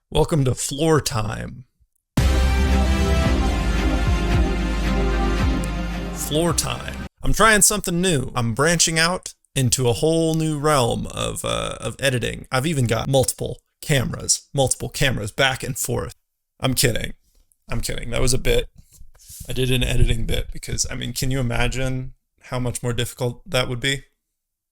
Welcome to Floor Time. Floor Time. I'm trying something new. I'm branching out into a whole new realm of editing. I've even got multiple cameras back and forth. I'm kidding. That was a bit. I did an editing bit because, can you imagine how much more difficult that would be?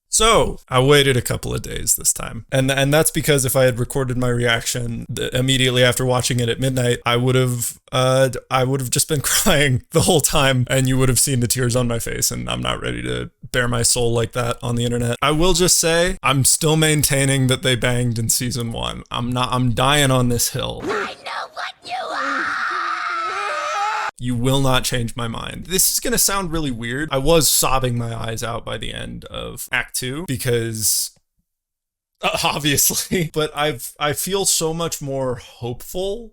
So I waited a couple of days this time, and that's because if I had recorded my reaction immediately after watching it at midnight, I would have just been crying the whole time, and you would have seen the tears on my face. And I'm not ready to bare my soul like that on the internet. I will just say I'm still maintaining that they banged in season 1. I'm dying on this hill. I know what you are. You will not change my mind. This is going to sound really weird. I was sobbing my eyes out by the end of Act 2 because, obviously, but I feel so much more hopeful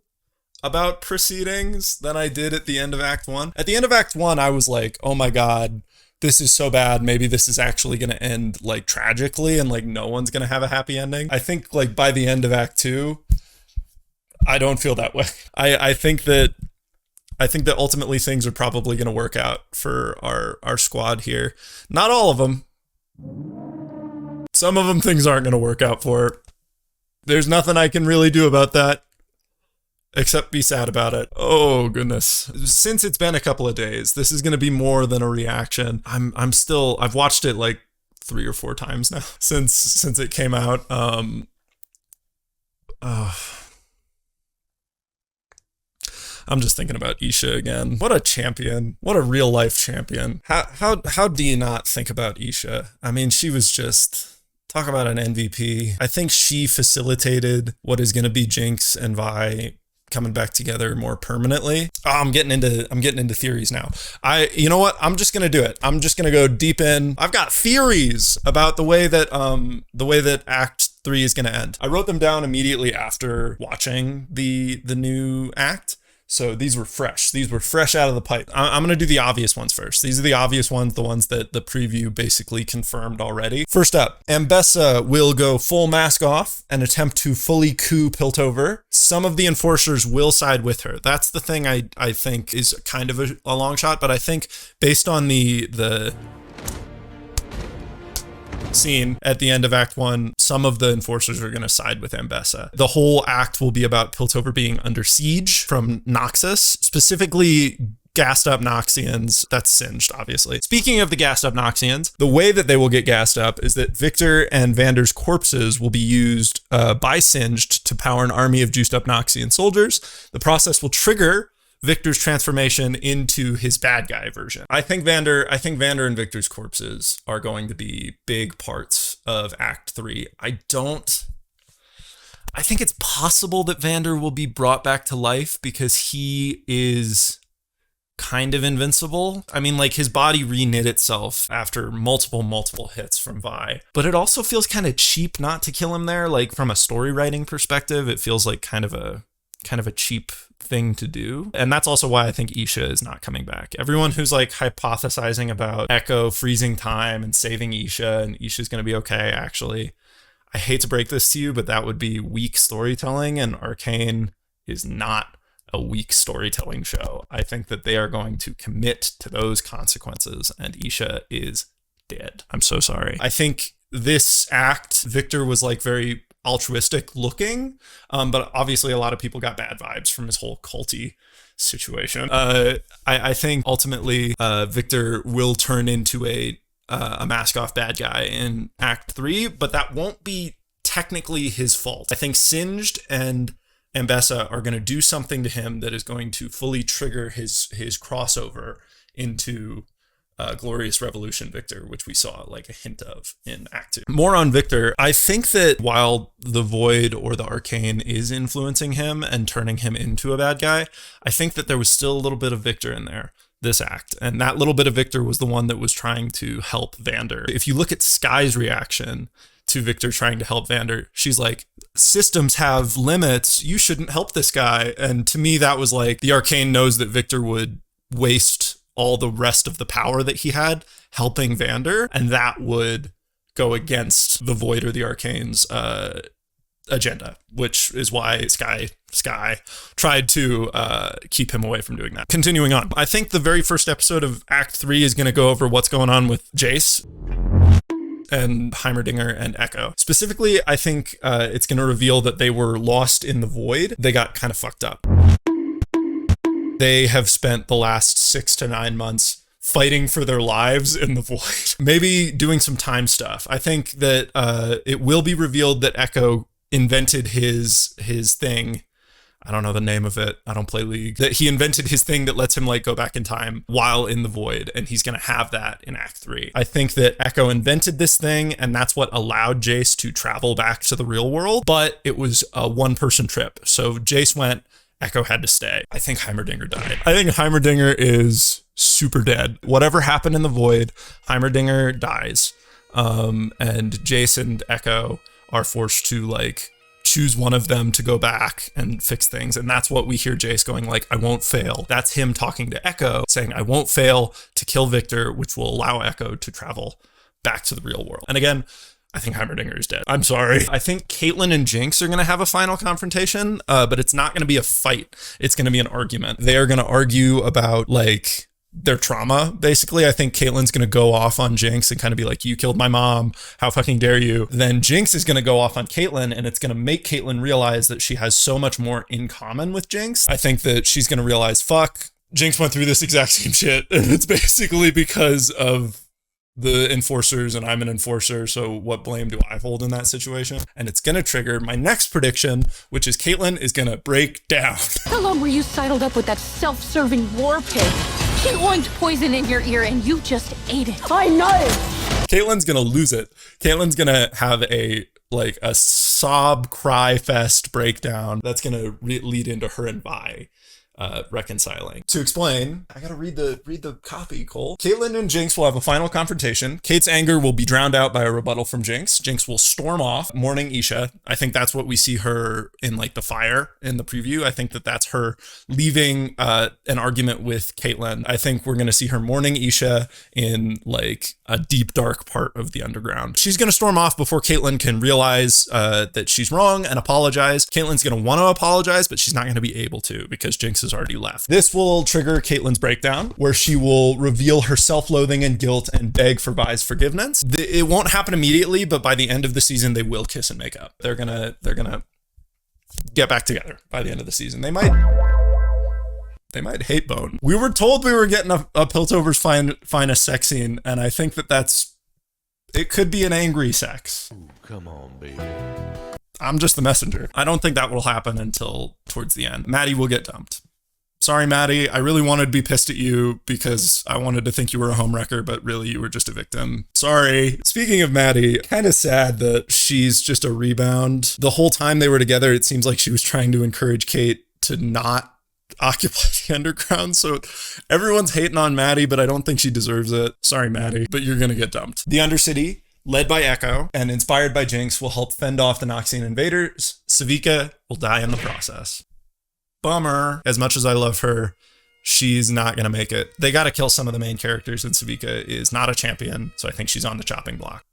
about proceedings than I did at the end of Act 1. At the end of Act 1, I was like, oh my God, this is so bad. Maybe this is actually going to end like tragically and like no one's going to have a happy ending. I think like by the end of Act 2, I don't feel that way. I think that ultimately things are probably going to work out for our squad here. Not all of them. Some of them things aren't going to work out for. There's nothing I can really do about that except be sad about it. Oh goodness. Since it's been a couple of days, this is going to be more than a reaction. I've watched it like 3 or 4 times now since it came out. I'm just thinking about Isha again. What a champion. What a real life champion. How do you not think about Isha? She was just, talk about an MVP. I think she facilitated what is going to be Jinx and Vi coming back together more permanently. Oh, I'm getting into theories now. You know what? I'm just going to do it. I'm just going to go deep in. I've got theories about the way that Act 3 is going to end. I wrote them down immediately after watching the new act. So these were fresh. These were fresh out of the pipe. I'm going to do the obvious ones first. These are the obvious ones, the ones that the preview basically confirmed already. First up, Ambessa will go full mask off and attempt to fully coup Piltover. Some of the enforcers will side with her. That's the thing I think is kind of a long shot, but I think based on the scene at the end of Act 1, some of the enforcers are going to side with Ambessa. The whole act will be about Piltover being under siege from Noxus, specifically gassed up Noxians. That's Singed, obviously. Speaking of the gassed up Noxians, the way that they will get gassed up is that Victor and Vander's corpses will be used by Singed to power an army of juiced up Noxian soldiers. The process will trigger Victor's transformation into his bad guy version. I think Vander and Victor's corpses are going to be big parts of Act 3. I think it's possible that Vander will be brought back to life because he is kind of invincible. His body reknit itself after multiple hits from Vi. But it also feels kind of cheap not to kill him there. Like from a story writing perspective, it feels like kind of a cheap thing to do. And that's also why I think Isha is not coming back. Everyone who's like hypothesizing about Echo freezing time and saving Isha and Isha's going to be okay, actually, I hate to break this to you, but that would be weak storytelling, and Arcane is not a weak storytelling show. I think that they are going to commit to those consequences, and Isha is dead. I'm so sorry. I think this act, Victor was like very altruistic looking, but obviously a lot of people got bad vibes from his whole culty situation. I think ultimately Victor will turn into a mask off bad guy in Act 3, but that won't be technically his fault. I think Singed and Ambessa are going to do something to him that is going to fully trigger his crossover into Glorious Revolution Victor, which we saw like a hint of in Act 2. More on Victor. I think that while the Void or the Arcane is influencing him and turning him into a bad guy, I think that there was still a little bit of Victor in there this act. And that little bit of Victor was the one that was trying to help Vander. If you look at Sky's reaction to Victor trying to help Vander, she's like, systems have limits. You shouldn't help this guy. And to me, that was like the Arcane knows that Victor would waste all the rest of the power that he had helping Vander, and that would go against the Void or the Arcane's agenda, which is why Sky tried to keep him away from doing that. Continuing on, I think the very first episode of Act 3 is going to go over what's going on with Jace and Heimerdinger and Echo. Specifically, I think it's going to reveal that they were lost in the void. They got kind of fucked up. They have spent the last 6 to 9 months fighting for their lives in the void. Maybe doing some time stuff. I think that it will be revealed that Echo invented his thing. I don't know the name of it. I don't play League. That he invented his thing that lets him like go back in time while in the void, and he's going to have that in Act 3. I think that Echo invented this thing, and that's what allowed Jace to travel back to the real world, but it was a one-person trip. So Jace went, Echo had to stay. I think Heimerdinger died. I think Heimerdinger is super dead. Whatever happened in the void, Heimerdinger dies. And Jace and Echo are forced to like choose one of them to go back and fix things. And that's what we hear Jace going like, I won't fail. That's him talking to Echo saying, I won't fail to kill Victor, which will allow Echo to travel back to the real world. And again, I think Heimerdinger is dead. I'm sorry. I think Caitlyn and Jinx are going to have a final confrontation, but it's not going to be a fight. It's going to be an argument. They are going to argue about like their trauma. Basically, I think Caitlyn's going to go off on Jinx and kind of be like, you killed my mom. How fucking dare you? Then Jinx is going to go off on Caitlyn, and it's going to make Caitlyn realize that she has so much more in common with Jinx. I think that she's going to realize, fuck, Jinx went through this exact same shit. And it's basically because of the enforcers, and I'm an enforcer, so what blame do I hold in that situation? And it's going to trigger my next prediction, which is Caitlyn is going to break down. How long were you sidled up with that self-serving war pig? She oinked poison in your ear and you just ate it. I know! Caitlyn's going to lose it. Caitlyn's going to have a sob cry fest breakdown that's going to lead into her and Vi reconciling. To explain, I gotta read the copy, Cole. Caitlyn and Jinx will have a final confrontation. Kate's anger will be drowned out by a rebuttal from Jinx. Jinx will storm off, mourning Isha. I think that's what we see her in like the fire in the preview. I think that that's her leaving an argument with Caitlyn. I think we're gonna see her mourning Isha in like a deep dark part of the underground. She's gonna storm off before Caitlyn can realize that she's wrong and apologize. Caitlyn's gonna want to apologize, but she's not gonna be able to because Jinx has already left. This will trigger Caitlyn's breakdown, where she will reveal her self-loathing and guilt and beg for Vi's forgiveness. It won't happen immediately, but by the end of the season, they will kiss and make up. They're gonna get back together by the end of the season. They might hate bone. We were told we were getting a Piltover's finest sex scene, and I think it could be an angry sex. Ooh, come on, baby. I'm just the messenger. I don't think that will happen until towards the end. Maddie will get dumped. Sorry, Maddie. I really wanted to be pissed at you because I wanted to think you were a homewrecker, but really you were just a victim. Sorry. Speaking of Maddie, kind of sad that she's just a rebound. The whole time they were together, it seems like she was trying to encourage Kate to not occupy the underground. So everyone's hating on Maddie, but I don't think she deserves it. Sorry, Maddie, but you're going to get dumped. The Undercity, led by Echo and inspired by Jinx, will help fend off the Noxian invaders. Savika will die in the process. Bummer. As much as I love her, she's not going to make it. They got to kill some of the main characters, and Savika is not a champion, so I think she's on the chopping block.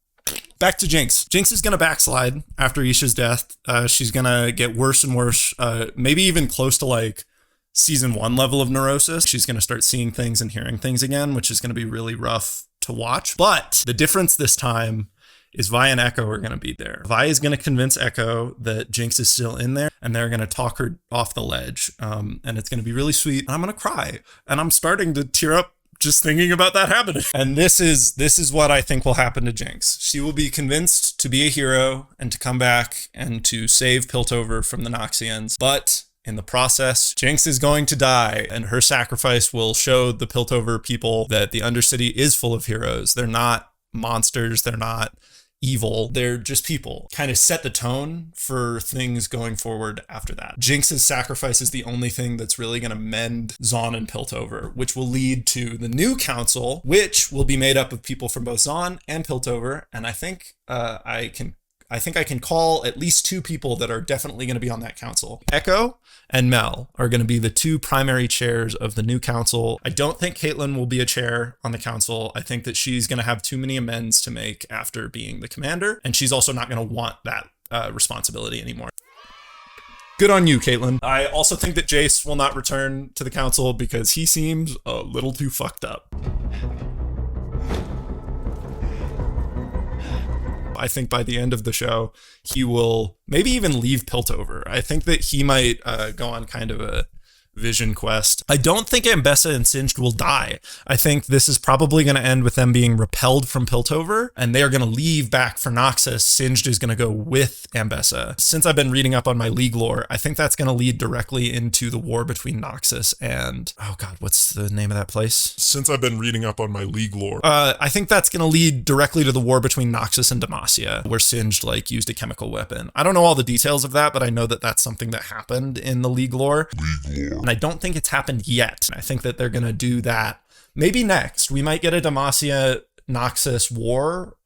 Back to Jinx. Jinx is going to backslide after Isha's death. She's going to get worse and worse, maybe even close to like season 1 level of neurosis. She's going to start seeing things and hearing things again, which is going to be really rough to watch. But the difference this time is Vi and Echo are going to be there. Vi is going to convince Echo that Jinx is still in there, and they're going to talk her off the ledge. And it's going to be really sweet. I'm going to cry, and I'm starting to tear up just thinking about that happening. And this is what I think will happen to Jinx. She will be convinced to be a hero and to come back and to save Piltover from the Noxians. But in the process, Jinx is going to die, and her sacrifice will show the Piltover people that the Undercity is full of heroes. They're not monsters. They're not evil. They're just people. Kind of set the tone for things going forward after that. Jinx's sacrifice is the only thing that's really going to mend Zaun and Piltover, which will lead to the new council, which will be made up of people from both Zaun and Piltover. And I think I can call at least 2 people that are definitely going to be on that council. Echo and Mel are going to be the 2 primary chairs of the new council. I don't think Caitlyn will be a chair on the council. I think that she's going to have too many amends to make after being the commander, and she's also not going to want that responsibility anymore. Good on you, Caitlyn. I also think that Jace will not return to the council because he seems a little too fucked up. I think by the end of the show, he will maybe even leave Piltover. I think that he might go on kind of a vision quest. I don't think Ambessa and Singed will die. I think this is probably going to end with them being repelled from Piltover, and they are going to leave back for Noxus. Singed is going to go with Ambessa. Since I've been reading up on my League lore, I think that's going to lead directly into the war between Noxus and... oh god, what's the name of that place? Since I've been reading up on my League lore. I think that's going to lead directly to the war between Noxus and Demacia, where Singed, like, used a chemical weapon. I don't know all the details of that, but I know that that's something that happened in the League lore. And I don't think it's happened yet. I think that they're going to do that maybe next. We might get a Demacia Noxus war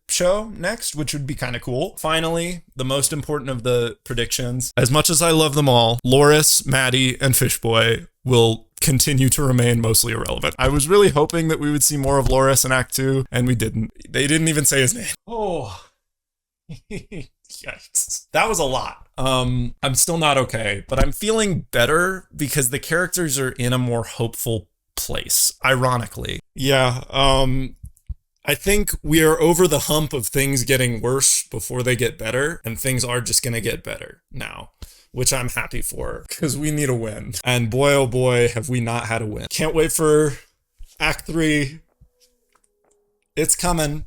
show next, which would be kind of cool. Finally, the most important of the predictions. As much as I love them all, Loris, Maddie, and Fishboy will continue to remain mostly irrelevant. I was really hoping that we would see more of Loris in Act 2, and we didn't. They didn't even say his name. Oh. Yikes. That was a lot. I'm still not okay, but I'm feeling better because the characters are in a more hopeful place, ironically. Yeah, I think we are over the hump of things getting worse before they get better, and things are just gonna get better now, which I'm happy for, because we need a win. And boy, oh boy, have we not had a win. Can't wait for Act 3. It's coming.